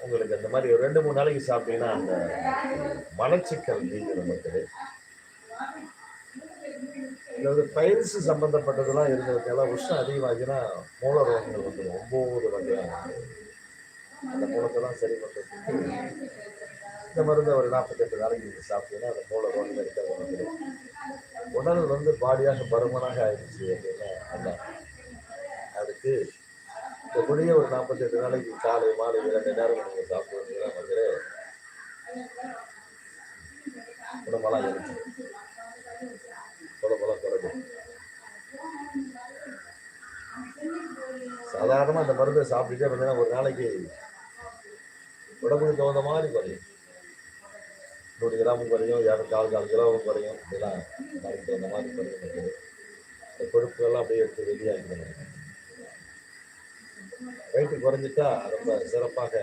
உங்களுக்கு அந்த மாதிரி ஒரு 2, 3 நாளைக்கு சாப்பிட்டீங்கன்னா, அந்த மலச்சிக்கல் நீங்க நமக்கு. அதாவது பைல்ஸ் சம்பந்தப்பட்டதெல்லாம் இருந்ததுக்கெல்லாம் உஷ்ணம் அதிகமாகினா மூல ரோகங்கள் வந்துடும். 9 வகையான அந்த மூலத்தெல்லாம் சரி பண்ணுறதுக்கு இந்த மருந்து ஒரு 48 நாளைக்கு நீங்கள் சாப்பிட்டீங்கன்னா அந்த மூல ரோகம் இருக்காது வந்துடும். உடல் வந்து பாடியாக பருமனாக ஆயிடுச்சு அப்படின்னா அதான் அதுக்கு இந்த குடிய ஒரு 48 நாளைக்கு காலை மாலை 2 நேரம் நீங்கள் சாப்பிடுவீங்கன்னா வந்து உடம்பெல்லாம் இருக்கு உடம்பெல்லாம் குறைக்கும். சாதாரணமாக அந்த மருந்தை சாப்பிட்டுட்டே இருந்தீங்கன்னா ஒரு நாளைக்கு உடம்புக்கு தகுந்த மாதிரி குறையும். 100 கிராமும் குறையும், 4 கிலோவும் குறையும். இதெல்லாம் அதுக்கு தகுந்த மாதிரி குறையும். இந்த கொழுப்புகள்லாம் அப்படியே எடுத்து வெளியாகிடணும். வெயிட்டு குறைஞ்சிட்டா ரொம்ப சிறப்பாக